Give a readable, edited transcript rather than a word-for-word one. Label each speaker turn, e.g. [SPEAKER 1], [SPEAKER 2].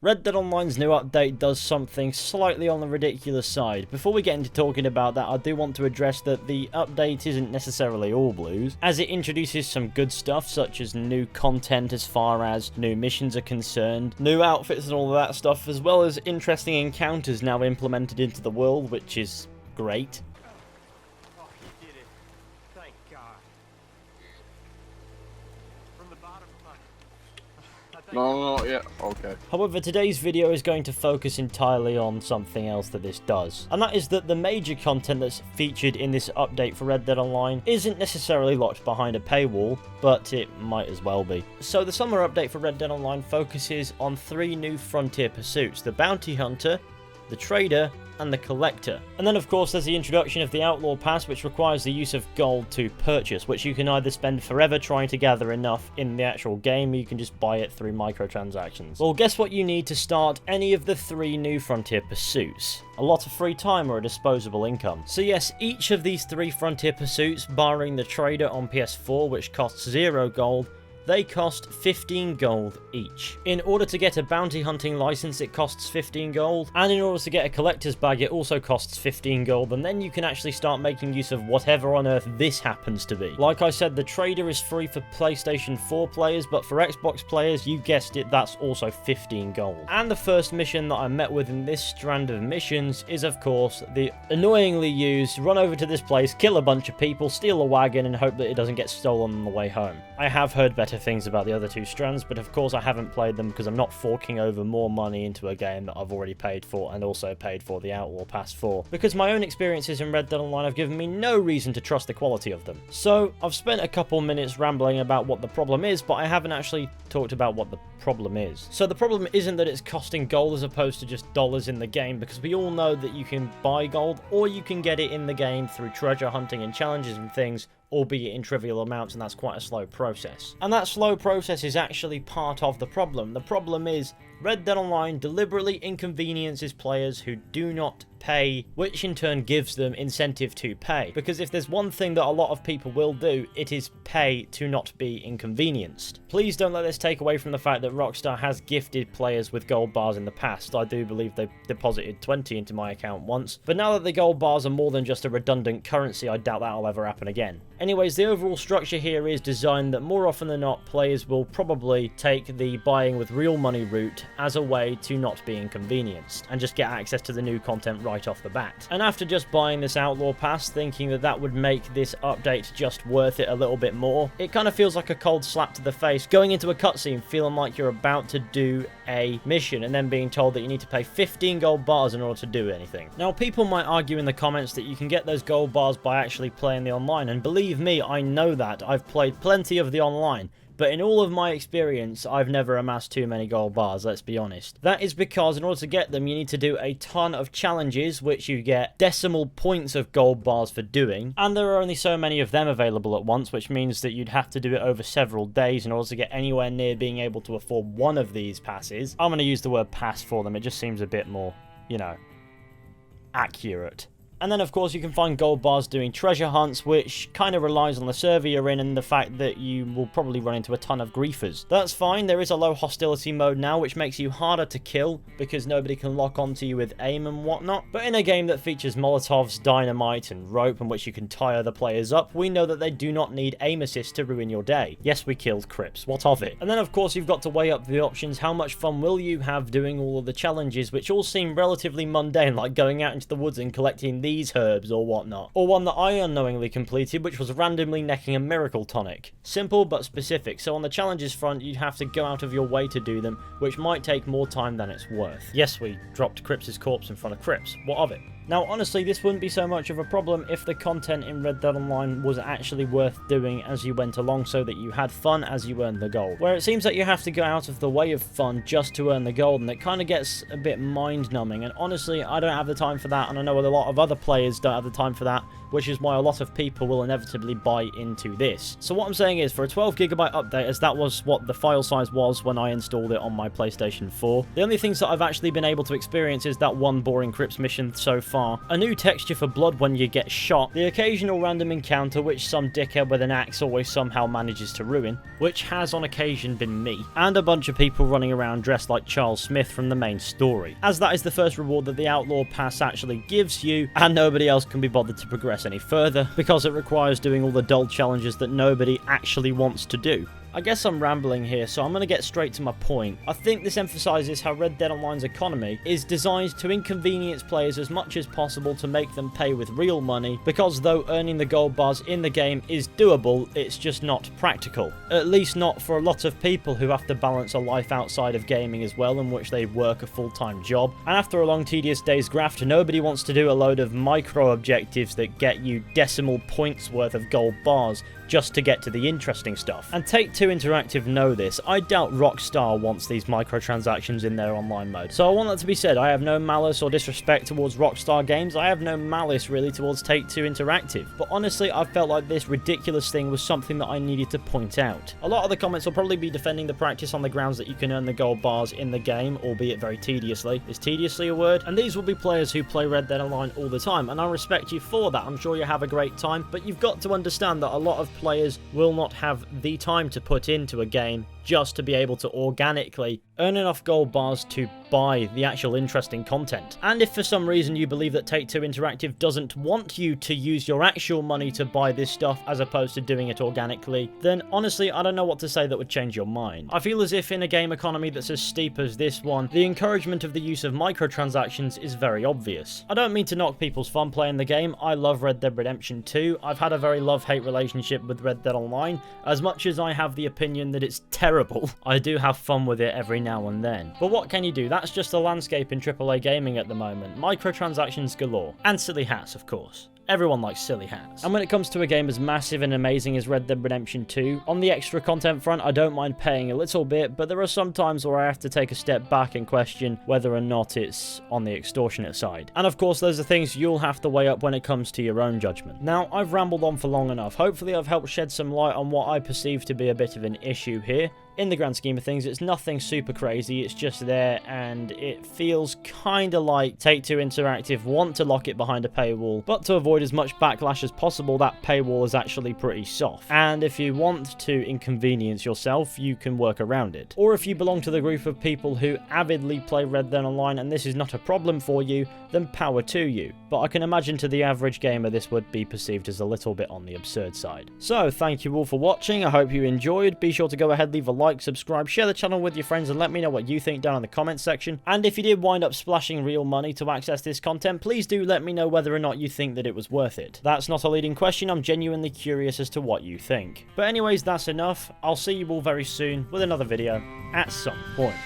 [SPEAKER 1] Red Dead Online's new update does something slightly on the ridiculous side. Before we get into talking about that, I do want to address that the update isn't necessarily all blues, as it introduces some good stuff such as new content as far as new missions are concerned, new outfits and all of that stuff, as well as interesting encounters now implemented into the world, which is great.
[SPEAKER 2] Oh, you did it. Thank God. From the bottom of my...
[SPEAKER 3] No, yeah, okay.
[SPEAKER 1] However, today's video is going to focus entirely on something else that this does, and that is that the major content that's featured in this update for Red Dead Online isn't necessarily locked behind a paywall, but it might as well be. So the summer update for Red Dead Online focuses on 3 new frontier pursuits: the Bounty Hunter, the Trader, and the Collector. And then of course there's the introduction of the Outlaw Pass, which requires the use of gold to purchase, which you can either spend forever trying to gather enough in the actual game, or you can just buy it through microtransactions. Well, guess what you need to start any of the 3 new frontier pursuits? A lot of free time or a disposable income. So yes, each of these 3 frontier pursuits, barring the Trader on PS4, which costs 0 gold, they cost 15 gold each. In order to get a bounty hunting license, it costs 15 gold, and in order to get a collector's bag, it also costs 15 gold, and then you can actually start making use of whatever on earth this happens to be. Like I said, the Trader is free for PlayStation 4 players, but for Xbox players, you guessed it, that's also 15 gold. And the first mission that I met with in this strand of missions is, of course, the annoyingly used run over to this place, kill a bunch of people, steal a wagon, and hope that it doesn't get stolen on the way home. I have heard better things about the other 2 strands, but of course I haven't played them because I'm not forking over more money into a game that I've already paid for and also paid for the Outlaw Pass for, because my own experiences in Red Dead Online have given me no reason to trust the quality of them. So I've spent a couple minutes rambling about what the problem is, but I haven't actually talked about what the problem is. So the problem isn't that it's costing gold as opposed to just dollars in the game, because we all know that you can buy gold or you can get it in the game through treasure hunting and challenges and things, albeit in trivial amounts, and that's quite a slow process. And that slow process is actually part of the problem. The problem is Red Dead Online deliberately inconveniences players who do not pay, which in turn gives them incentive to pay. Because if there's one thing that a lot of people will do, it is pay to not be inconvenienced. Please don't let this take away from the fact that Rockstar has gifted players with gold bars in the past. I do believe they deposited 20 into my account once, but now that the gold bars are more than just a redundant currency, I doubt that'll ever happen again. Anyways, the overall structure here is designed that more often than not, players will probably take the buying with real money route as a way to not be inconvenienced, and just get access to the new content right off the bat. And after just buying this Outlaw Pass, thinking that that would make this update just worth it a little bit more, it kind of feels like a cold slap to the face, going into a cutscene feeling like you're about to do a mission, and then being told that you need to pay 15 gold bars in order to do anything. Now, people might argue in the comments that you can get those gold bars by actually playing the online, and believe me, I know that. I've played plenty of the online, but in all of my experience, I've never amassed too many gold bars, let's be honest. That is because in order to get them, you need to do a ton of challenges, which you get decimal points of gold bars for doing, and there are only so many of them available at once, which means that you'd have to do it over several days in order to get anywhere near being able to afford one of these passes. I'm going to use the word pass for them, it just seems a bit more, you know, accurate. And then, of course, you can find gold bars doing treasure hunts, which kind of relies on the server you're in and the fact that you will probably run into a ton of griefers. That's fine, there is a low hostility mode now, which makes you harder to kill because nobody can lock onto you with aim and whatnot. But in a game that features Molotovs, dynamite, and rope in which you can tie other players up, we know that they do not need aim assist to ruin your day. Yes, we killed Crips, what of it? And then, of course, you've got to weigh up the options. How much fun will you have doing all of the challenges, which all seem relatively mundane, like going out into the woods and collecting these herbs or whatnot. Or one that I unknowingly completed, which was randomly necking a miracle tonic. Simple but specific, so on the challenges front, you'd have to go out of your way to do them, which might take more time than it's worth. Yes, we dropped Crips' corpse in front of Crips. What of it? Now, honestly, this wouldn't be so much of a problem if the content in Red Dead Online was actually worth doing as you went along, so that you had fun as you earned the gold. Where it seems that you have to go out of the way of fun just to earn the gold, and it kind of gets a bit mind-numbing, and honestly, I don't have the time for that, and I know a lot of other players don't have the time for that, which is why a lot of people will inevitably buy into this. So what I'm saying is, for a 12GB update, as that was what the file size was when I installed it on my PlayStation 4, the only things that I've actually been able to experience is that one boring Crips mission so far, far, a new texture for blood when you get shot, the occasional random encounter which some dickhead with an axe always somehow manages to ruin, which has on occasion been me, and a bunch of people running around dressed like Charles Smith from the main story, as that is the first reward that the Outlaw Pass actually gives you, and nobody else can be bothered to progress any further, because it requires doing all the dull challenges that nobody actually wants to do. I guess I'm rambling here, so I'm going to get straight to my point. I think this emphasises how Red Dead Online's economy is designed to inconvenience players as much as possible to make them pay with real money, because though earning the gold bars in the game is doable, it's just not practical. At least not for a lot of people who have to balance a life outside of gaming as well, in which they work a full-time job. And after a long tedious day's graft, nobody wants to do a load of micro objectives that get you decimal points worth of gold bars just to get to the interesting stuff. And Take-Two Interactive know this. I doubt Rockstar wants these microtransactions in their online mode. So I want that to be said. I have no malice or disrespect towards Rockstar games. I have no malice really towards Take-Two Interactive. But honestly, I felt like this ridiculous thing was something that I needed to point out. A lot of the comments will probably be defending the practice on the grounds that you can earn the gold bars in the game, albeit very tediously. Is tediously a word? And these will be players who play Red Dead Online all the time, and I respect you for that. I'm sure you have a great time, but you've got to understand that a lot of players will not have the time to put into a game just to be able to organically earn enough gold bars to buy the actual interesting content. And if for some reason you believe that Take-Two Interactive doesn't want you to use your actual money to buy this stuff as opposed to doing it organically, then honestly I don't know what to say that would change your mind. I feel as if in a game economy that's as steep as this one, the encouragement of the use of microtransactions is very obvious. I don't mean to knock people's fun playing the game. I love Red Dead Redemption 2. I've had a very love-hate relationship with Red Dead Online. As much as I have the opinion that it's terrible, I do have fun with it every now and then. But what can you do? That's just the landscape in AAA gaming at the moment. Microtransactions galore. And silly hats, of course. Everyone likes silly hats. And when it comes to a game as massive and amazing as Red Dead Redemption 2, on the extra content front, I don't mind paying a little bit, but there are some times where I have to take a step back and question whether or not it's on the extortionate side. And of course, those are things you'll have to weigh up when it comes to your own judgment. Now, I've rambled on for long enough. Hopefully, I've helped shed some light on what I perceive to be a bit of an issue here. In the grand scheme of things, it's nothing super crazy, it's just there, and it feels kinda like Take-Two Interactive want to lock it behind a paywall, but to avoid as much backlash as possible, that paywall is actually pretty soft. And if you want to inconvenience yourself, you can work around it. Or if you belong to the group of people who avidly play Red Dead Online and this is not a problem for you, then power to you. But I can imagine to the average gamer this would be perceived as a little bit on the absurd side. So, thank you all for watching, I hope you enjoyed. Be sure to go ahead, leave a like, subscribe, share the channel with your friends, and let me know what you think down in the comments section. And if you did wind up splashing real money to access this content, please do let me know whether or not you think that it was worth it. That's not a leading question, I'm genuinely curious as to what you think. But anyways, that's enough. I'll see you all very soon with another video at some point.